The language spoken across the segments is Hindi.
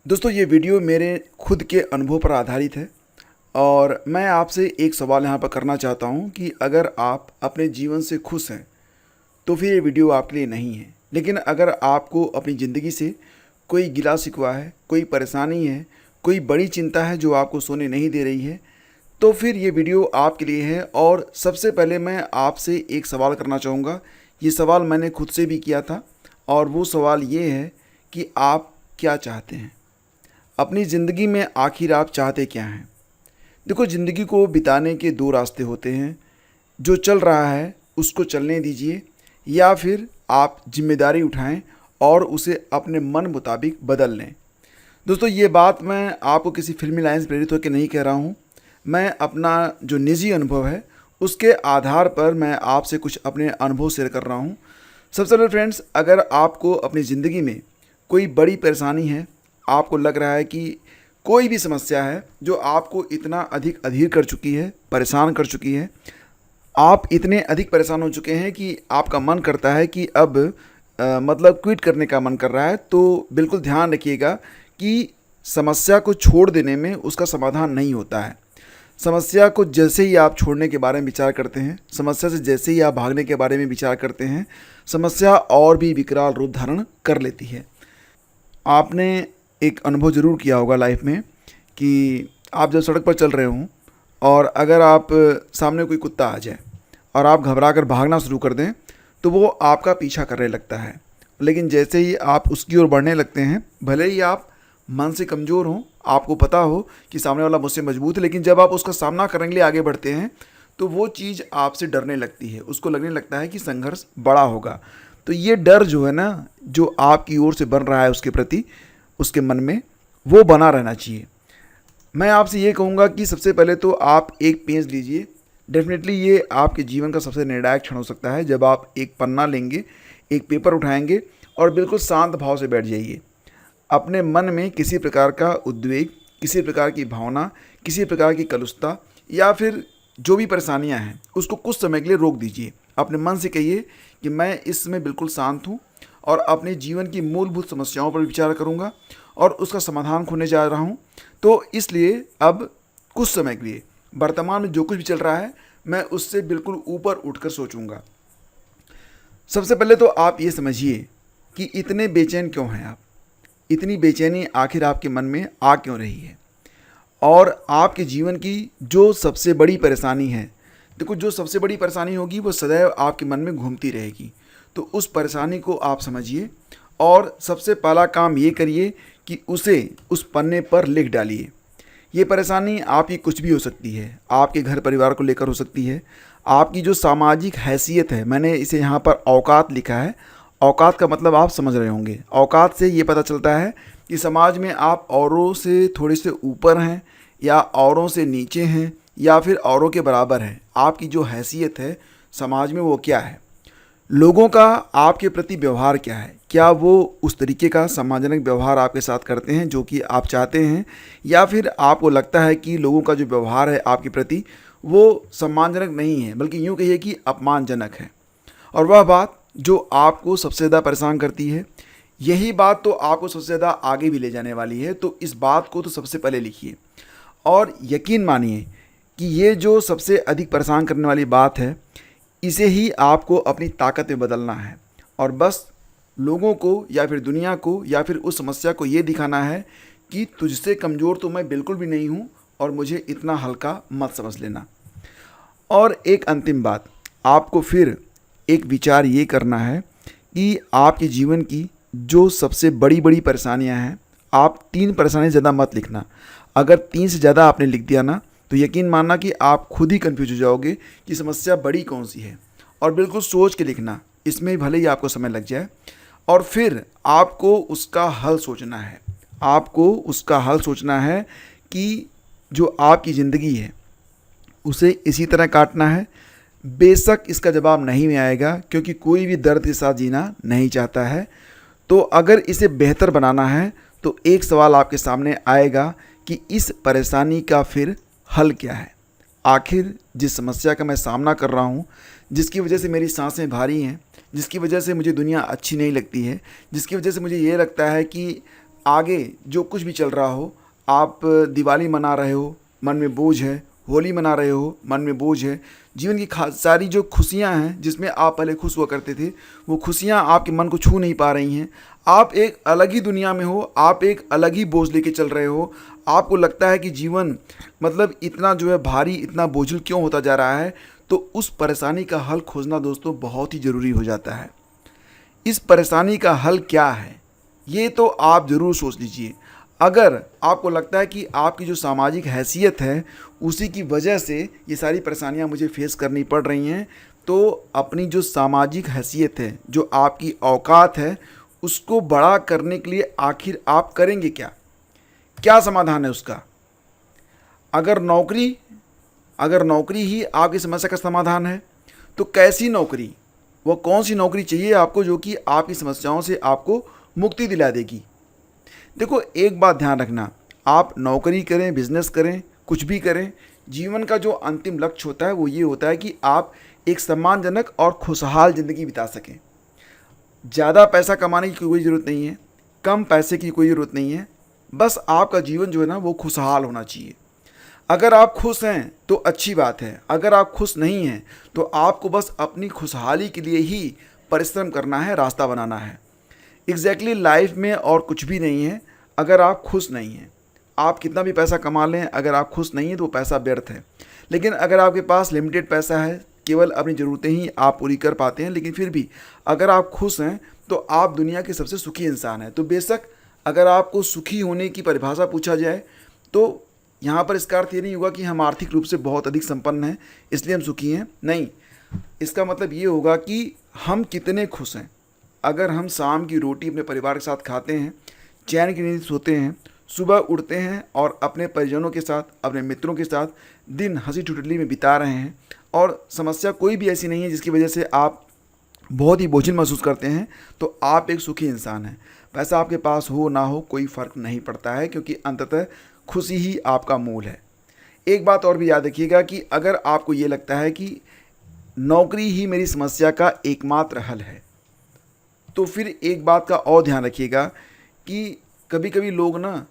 दोस्तों ये वीडियो मेरे खुद के अनुभव पर आधारित है और मैं आपसे एक सवाल यहाँ पर करना चाहता हूँ कि अगर आप अपने जीवन से खुश हैं तो फिर ये वीडियो आपके लिए नहीं है। लेकिन अगर आपको अपनी ज़िंदगी से कोई गिला शिकवा है, कोई परेशानी है, कोई बड़ी चिंता है जो आपको सोने नहीं दे रही है, तो फिर ये वीडियो आपके लिए है। और सबसे पहले मैं आपसे एक सवाल करना चाहूँगा। ये सवाल मैंने खुद से भी किया था और वो सवाल ये है कि आप क्या चाहते हैं अपनी ज़िंदगी में? आखिर आप चाहते क्या हैं? देखो, ज़िंदगी को बिताने के दो रास्ते होते हैं। जो चल रहा है उसको चलने दीजिए, या फिर आप जिम्मेदारी उठाएं और उसे अपने मन मुताबिक बदल लें। दोस्तों ये बात मैं आपको किसी फिल्मी लाइन से प्रेरित होकर नहीं कह रहा हूँ। मैं अपना जो निजी अनुभव है उसके आधार पर मैं आपसे कुछ अपने अनुभव शेयर कर रहा हूँ। सबसे पहले फ्रेंड्स, अगर आपको अपनी ज़िंदगी में कोई बड़ी परेशानी है, आपको लग रहा है कि कोई भी समस्या है जो आपको इतना अधिक अधीर कर चुकी है, परेशान कर चुकी है, आप इतने अधिक परेशान हो चुके हैं कि आपका मन करता है कि अब मतलब क्विट करने का मन कर रहा है, तो बिल्कुल ध्यान रखिएगा कि समस्या को छोड़ देने में उसका समाधान नहीं होता है। समस्या को जैसे ही आप छोड़ने के बारे में विचार करते हैं, समस्या से जैसे ही आप भागने के बारे में विचार करते हैं, समस्या और भी विकराल रूप धारण कर लेती है। आपने एक अनुभव ज़रूर किया होगा लाइफ में कि आप जब सड़क पर चल रहे हों और अगर आप सामने कोई कुत्ता आ जाए और आप घबरा कर भागना शुरू कर दें तो वो आपका पीछा करने लगता है। लेकिन जैसे ही आप उसकी ओर बढ़ने लगते हैं, भले ही आप मन से कमज़ोर हों, आपको पता हो कि सामने वाला मुझसे मजबूत है, लेकिन जब आप उसका सामना करने के लिए आगे बढ़ते हैं तो वो चीज़ आपसे डरने लगती है। उसको लगने लगता है कि संघर्ष बड़ा होगा। तो ये डर जो है ना, जो आपकी ओर से बन रहा है उसके प्रति, उसके मन में, वो बना रहना चाहिए। मैं आपसे ये कहूँगा कि सबसे पहले तो आप एक पेज लीजिए। डेफिनेटली ये आपके जीवन का सबसे निर्णायक क्षण हो सकता है जब आप एक पन्ना लेंगे, एक पेपर उठाएंगे और बिल्कुल शांत भाव से बैठ जाइए। अपने मन में किसी प्रकार का उद्वेग, किसी प्रकार की भावना, किसी प्रकार की कलुषता या फिर जो भी परेशानियां हैं उसको कुछ समय के लिए रोक दीजिए। अपने मन से कहिए कि मैं इसमें बिल्कुल शांत हूँ और अपने जीवन की मूलभूत समस्याओं पर विचार करूँगा और उसका समाधान खोजने जा रहा हूँ। तो इसलिए अब कुछ समय के लिए वर्तमान में जो कुछ भी चल रहा है मैं उससे बिल्कुल ऊपर उठकर सोचूंगा। सबसे पहले तो आप ये समझिए कि इतने बेचैन क्यों हैं आप? इतनी बेचैनी आखिर आपके मन में आ क्यों रही है? और आपके जीवन की जो सबसे बड़ी परेशानी है, देखो जो सबसे बड़ी परेशानी होगी वो सदैव आपके मन में घूमती रहेगी। तो उस परेशानी को आप समझिए और सबसे पहला काम ये करिए कि उसे उस पन्ने पर लिख डालिए। ये परेशानी आपकी कुछ भी हो सकती है, आपके घर परिवार को लेकर हो सकती है, आपकी जो सामाजिक हैसियत है, मैंने इसे यहाँ पर औकात लिखा है। औकात का मतलब आप समझ रहे होंगे। औकात से ये पता चलता है कि समाज में आप औरों से थोड़े से ऊपर हैं या औरों से नीचे हैं या फिर औरों के बराबर हैं। आपकी जो हैसियत है समाज में वो क्या है? लोगों का आपके प्रति व्यवहार क्या है? क्या वो उस तरीके का सम्मानजनक व्यवहार आपके साथ करते हैं जो कि आप चाहते हैं, या फिर आपको लगता है कि लोगों का जो व्यवहार है आपके प्रति वो सम्मानजनक नहीं है, बल्कि यूँ कहिए कि अपमानजनक है? और वह बात जो आपको सबसे ज़्यादा परेशान करती है, यही बात तो आपको सबसे ज़्यादा आगे भी ले जाने वाली है। तो इस बात को तो सबसे पहले लिखिए और यकीन मानिए कि ये जो सबसे अधिक परेशान करने वाली बात है, इसे ही आपको अपनी ताकत में बदलना है। और बस लोगों को या फिर दुनिया को या फिर उस समस्या को ये दिखाना है कि तुझसे कमज़ोर तो मैं बिल्कुल भी नहीं हूँ और मुझे इतना हल्का मत समझ लेना। और एक अंतिम बात, आपको फिर एक विचार ये करना है कि आपके जीवन की जो सबसे बड़ी बड़ी परेशानियां हैं, आप 3 परेशानी ज़्यादा मत लिखना। अगर 3 से ज़्यादा आपने लिख दिया ना, तो यकीन मानना कि आप खुद ही कंफ्यूज हो जाओगे कि समस्या बड़ी कौन सी है। और बिल्कुल सोच के लिखना, इसमें भले ही आपको समय लग जाए। और फिर आपको उसका हल सोचना है। आपको उसका हल सोचना है कि जो आपकी ज़िंदगी है उसे इसी तरह काटना है। बेशक इसका जवाब नहीं में आएगा, क्योंकि कोई भी दर्द के साथ जीना नहीं चाहता है। तो अगर इसे बेहतर बनाना है तो एक सवाल आपके सामने आएगा कि इस परेशानी का फिर हल क्या है? आखिर जिस समस्या का मैं सामना कर रहा हूँ, जिसकी वजह से मेरी सांसें भारी हैं, जिसकी वजह से मुझे दुनिया अच्छी नहीं लगती है, जिसकी वजह से मुझे ये लगता है कि आगे जो कुछ भी चल रहा हो, आप दिवाली मना रहे हो, मन में बोझ है, होली मना रहे हो, मन में बोझ है, जीवन की सारी जो खुशियां हैं जिसमें आप पहले खुश हुआ करते थे, वो खुशियां आपके मन को छू नहीं पा रही हैं। आप एक अलग ही दुनिया में हो, आप एक अलग ही बोझ लेके चल रहे हो। आपको लगता है कि जीवन मतलब इतना जो है भारी, इतना बोझिल क्यों होता जा रहा है। तो उस परेशानी का हल खोजना दोस्तों बहुत ही ज़रूरी हो जाता है। इस परेशानी का हल क्या है, ये तो आप ज़रूर सोच लीजिए। अगर आपको लगता है कि आपकी जो सामाजिक हैसियत है उसी की वजह से ये सारी परेशानियां मुझे फेस करनी पड़ रही हैं, तो अपनी जो सामाजिक हैसियत है, जो आपकी औकात है, उसको बड़ा करने के लिए आखिर आप करेंगे क्या? क्या समाधान है उसका? अगर नौकरी ही आपकी समस्या का समाधान है, तो कैसी नौकरी, वो कौन सी नौकरी चाहिए आपको जो कि आपकी समस्याओं से आपको मुक्ति दिला देगी? देखो, एक बात ध्यान रखना, आप नौकरी करें, बिजनेस करें, कुछ भी करें, जीवन का जो अंतिम लक्ष्य होता है वो ये होता है कि आप एक सम्मानजनक और खुशहाल ज़िंदगी बिता सकें। ज़्यादा पैसा कमाने की कोई ज़रूरत नहीं है, कम पैसे की कोई ज़रूरत नहीं है, बस आपका जीवन जो है ना वो खुशहाल होना चाहिए। अगर आप खुश हैं तो अच्छी बात है, अगर आप खुश नहीं हैं तो आपको बस अपनी खुशहाली के लिए ही परिश्रम करना है, रास्ता बनाना है। एग्जैक्टली लाइफ में और कुछ भी नहीं है अगर आप खुश नहीं हैं। आप कितना भी पैसा कमा लें, अगर आप खुश नहीं हैं तो वो पैसा व्यर्थ है। लेकिन अगर आपके पास लिमिटेड पैसा है, केवल अपनी ज़रूरतें ही आप पूरी कर पाते हैं, लेकिन फिर भी अगर आप खुश हैं तो आप दुनिया के सबसे सुखी इंसान हैं। तो बेशक अगर आपको सुखी होने की परिभाषा पूछा जाए तो यहाँ पर इसका अर्थ ये नहीं होगा कि हम आर्थिक रूप से बहुत अधिक संपन्न हैं इसलिए हम सुखी हैं, नहीं। इसका मतलब ये होगा कि हम कितने खुश हैं। अगर हम शाम की रोटी अपने परिवार के साथ खाते हैं, चैन की नींद सोते हैं, सुबह उठते हैं और अपने परिजनों के साथ, अपने मित्रों के साथ दिन हंसी ठिठोली में बिता रहे हैं, और समस्या कोई भी ऐसी नहीं है जिसकी वजह से आप बहुत ही बोझिल महसूस करते हैं, तो आप एक सुखी इंसान हैं। पैसा आपके पास हो ना हो कोई फ़र्क नहीं पड़ता है, क्योंकि अंततः खुशी ही आपका मूल है। एक बात और भी याद रखिएगा कि अगर आपको ये लगता है कि नौकरी ही मेरी समस्या का एकमात्र हल है, तो फिर एक बात का और ध्यान रखिएगा कि कभी कभी लोग ना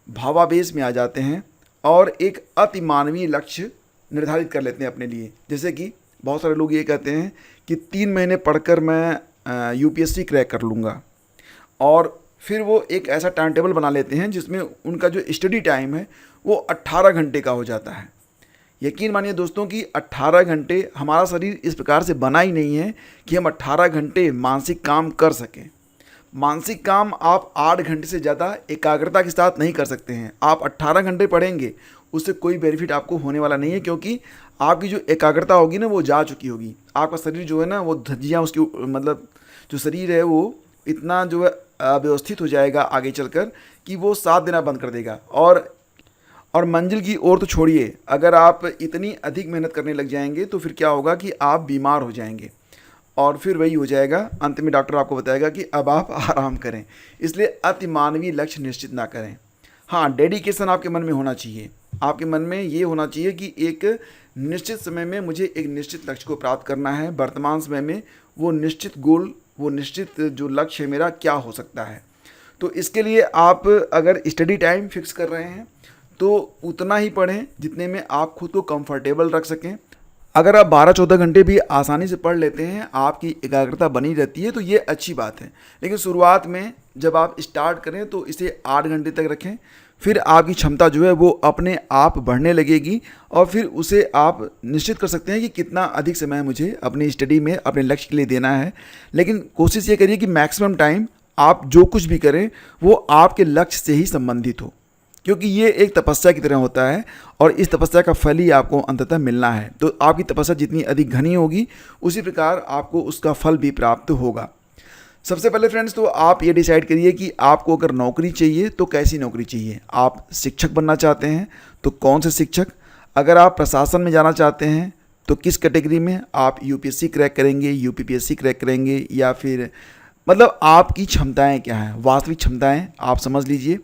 भावावेश में आ जाते हैं और एक अति मानवीय लक्ष्य निर्धारित कर लेते हैं अपने लिए। जैसे कि बहुत सारे लोग ये कहते हैं कि 3 महीने पढ़कर मैं यूपीएससी क्रैक कर लूँगा, और फिर वो एक ऐसा टाइम टेबल बना लेते हैं जिसमें उनका जो स्टडी टाइम है वो 18 घंटे का हो जाता है। यकीन मानिए दोस्तों कि 18 घंटे, हमारा शरीर इस प्रकार से बना ही नहीं है कि हम 18 घंटे मानसिक काम कर सकें। मानसिक काम आप 8 घंटे से ज़्यादा एकाग्रता के साथ नहीं कर सकते हैं। आप 18 घंटे पढ़ेंगे, उससे कोई बेनिफिट आपको होने वाला नहीं है, क्योंकि आपकी जो एकाग्रता होगी ना वो जा चुकी होगी। आपका शरीर जो है ना वो धज्जियाँ, उसकी मतलब जो शरीर है वो इतना जो है अव्यवस्थित हो जाएगा आगे चलकर कि वो साथ देना बंद कर देगा। और मंजिल की ओर तो छोड़िए, अगर आप इतनी अधिक मेहनत करने लग जाएंगे तो फिर क्या होगा कि आप बीमार हो जाएंगे, और फिर वही हो जाएगा, अंत में डॉक्टर आपको बताएगा कि अब आप आराम करें। इसलिए अति मानवीय लक्ष्य निश्चित ना करें। हाँ, डेडिकेशन आपके मन में होना चाहिए। आपके मन में ये होना चाहिए कि एक निश्चित समय में मुझे एक निश्चित लक्ष्य को प्राप्त करना है। वर्तमान समय में वो निश्चित गोल, वो निश्चित जो लक्ष्य है मेरा क्या हो सकता है। तो इसके लिए आप अगर स्टडी टाइम फिक्स कर रहे हैं तो उतना ही पढ़ें जितने में आप खुद को कंफर्टेबल रख सकें। अगर आप 12-14 घंटे भी आसानी से पढ़ लेते हैं, आपकी एकाग्रता बनी रहती है, तो ये अच्छी बात है। लेकिन शुरुआत में जब आप स्टार्ट करें तो इसे 8 घंटे तक रखें, फिर आपकी क्षमता जो है वो अपने आप बढ़ने लगेगी, और फिर उसे आप निश्चित कर सकते हैं कि कितना अधिक समय मुझे अपनी स्टडी में अपने लक्ष्य के लिए देना है। लेकिन कोशिश ये करिए कि मैक्सिमम टाइम आप जो कुछ भी करें वो आपके लक्ष्य से ही संबंधित हो, क्योंकि ये एक तपस्या की तरह होता है और इस तपस्या का फल ही आपको अंततः मिलना है। तो आपकी तपस्या जितनी अधिक घनी होगी उसी प्रकार आपको उसका फल भी प्राप्त होगा। सबसे पहले फ्रेंड्स, तो आप ये डिसाइड करिए कि आपको अगर नौकरी चाहिए तो कैसी नौकरी चाहिए। आप शिक्षक बनना चाहते हैं तो कौन से शिक्षक, अगर आप प्रशासन में जाना चाहते हैं तो किस कैटेगरी में, आप यूपीएससी क्रैक करेंगे, यूपीपीएससी क्रैक करेंगे, या फिर मतलब आपकी क्षमताएँ क्या हैं, वास्तविक क्षमताएँ आप समझ लीजिए।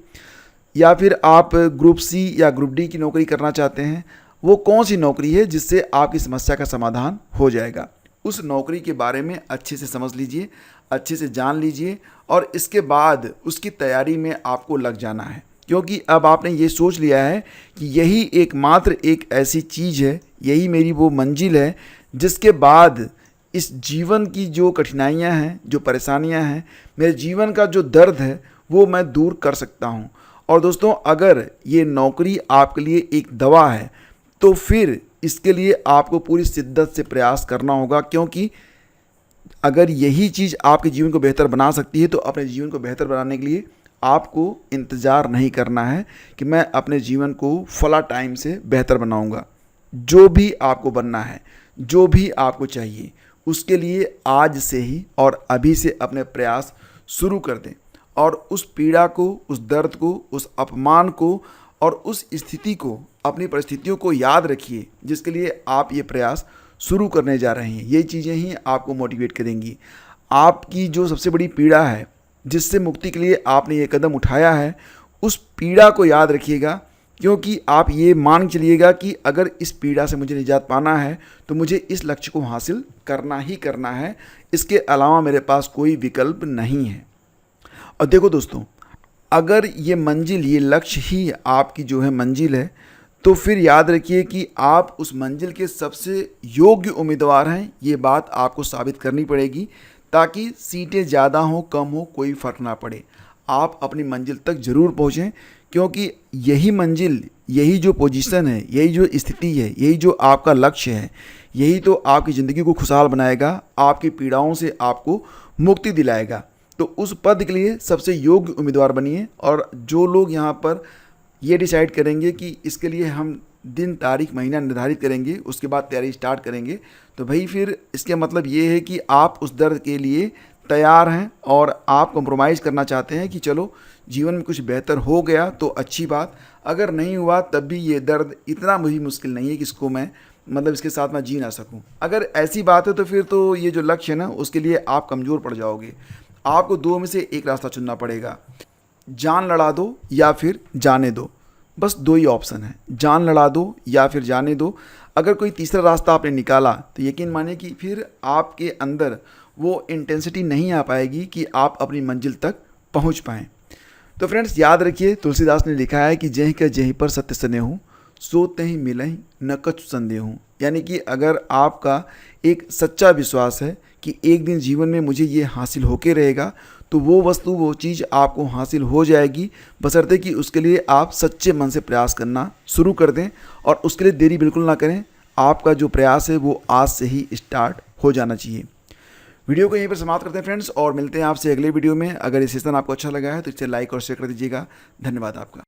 या फिर आप ग्रुप सी या ग्रुप डी की नौकरी करना चाहते हैं, वो कौन सी नौकरी है जिससे आपकी समस्या का समाधान हो जाएगा। उस नौकरी के बारे में अच्छे से समझ लीजिए। अच्छे से जान लीजिए और इसके बाद उसकी तैयारी में आपको लग जाना है, क्योंकि अब आपने ये सोच लिया है कि यही एकमात्र एक ऐसी चीज़ है, यही मेरी वो मंजिल है जिसके बाद इस जीवन की जो कठिनाइयाँ हैं, जो परेशानियाँ हैं, मेरे जीवन का जो दर्द है वो मैं दूर कर सकता हूँ। और दोस्तों, अगर ये नौकरी आपके लिए एक दवा है तो फिर इसके लिए आपको पूरी शिद्दत से प्रयास करना होगा, क्योंकि अगर यही चीज़ आपके जीवन को बेहतर बना सकती है तो अपने जीवन को बेहतर बनाने के लिए आपको इंतज़ार नहीं करना है कि मैं अपने जीवन को फला टाइम से बेहतर बनाऊंगा। जो भी आपको बनना है, जो भी आपको चाहिए, उसके लिए आज से ही और अभी से अपने प्रयास शुरू कर दें और उस पीड़ा को, उस दर्द को, उस अपमान को और उस स्थिति को, अपनी परिस्थितियों को याद रखिए जिसके लिए आप ये प्रयास शुरू करने जा रहे हैं। ये चीज़ें ही आपको मोटिवेट करेंगी। आपकी जो सबसे बड़ी पीड़ा है, जिससे मुक्ति के लिए आपने ये कदम उठाया है, उस पीड़ा को याद रखिएगा, क्योंकि आप ये मान चलिएगा कि अगर इस पीड़ा से मुझे निजात पाना है तो मुझे इस लक्ष्य को हासिल करना ही करना है, इसके अलावा मेरे पास कोई विकल्प नहीं है। और देखो दोस्तों, अगर ये मंजिल, ये लक्ष्य ही आपकी जो है मंजिल है, तो फिर याद रखिए कि आप उस मंजिल के सबसे योग्य उम्मीदवार हैं। ये बात आपको साबित करनी पड़ेगी, ताकि सीटें ज़्यादा हों कम हो कोई फ़र्क ना पड़े, आप अपनी मंजिल तक ज़रूर पहुँचें, क्योंकि यही मंजिल, यही जो पोजीशन है, यही जो स्थिति है, यही जो आपका लक्ष्य है, यही तो आपकी ज़िंदगी को खुशहाल बनाएगा, आपकी पीड़ाओं से आपको मुक्ति दिलाएगा। तो उस पद के लिए सबसे योग्य उम्मीदवार बनिए। और जो लोग यहाँ पर ये डिसाइड करेंगे कि इसके लिए हम दिन, तारीख, महीना निर्धारित करेंगे, उसके बाद तैयारी स्टार्ट करेंगे, तो भाई फिर इसके मतलब ये है कि आप उस दर्द के लिए तैयार हैं और आप कॉम्प्रोमाइज़ करना चाहते हैं कि चलो जीवन में कुछ बेहतर हो गया तो अच्छी बात, अगर नहीं हुआ तब भी ये दर्द इतना भी मुश्किल नहीं है कि इसको मैं, मतलब इसके साथ मैं जी ना सकूं। अगर ऐसी बात है तो फिर तो ये जो लक्ष्य है ना, उसके लिए आप कमज़ोर पड़ जाओगे। आपको दो में से एक रास्ता चुनना पड़ेगा, जान लड़ा दो या फिर जाने दो। बस दो ही ऑप्शन है, जान लड़ा दो या फिर जाने दो। अगर कोई तीसरा रास्ता आपने निकाला तो यकीन मानिए कि फिर आपके अंदर वो इंटेंसिटी नहीं आ पाएगी कि आप अपनी मंजिल तक पहुंच पाएँ। तो फ्रेंड्स, याद रखिए, तुलसीदास ने लिखा है कि जहीं के जहीं पर सत्य सने हूँ, सोते ही मिलहीं न कछु संदेह हूँ। यानी कि अगर आपका एक सच्चा विश्वास है कि एक दिन जीवन में मुझे ये हासिल होके रहेगा, तो वो वस्तु, वो चीज़ आपको हासिल हो जाएगी, बशर्ते कि उसके लिए आप सच्चे मन से प्रयास करना शुरू कर दें और उसके लिए देरी बिल्कुल ना करें। आपका जो प्रयास है वो आज से ही स्टार्ट हो जाना चाहिए। वीडियो को यहीं पर समाप्त करते हैं फ्रेंड्स, और मिलते हैं आपसे अगले वीडियो में। अगर ये सेशन आपको अच्छा लगा है तो इसे लाइक और शेयर कर दीजिएगा। धन्यवाद आपका।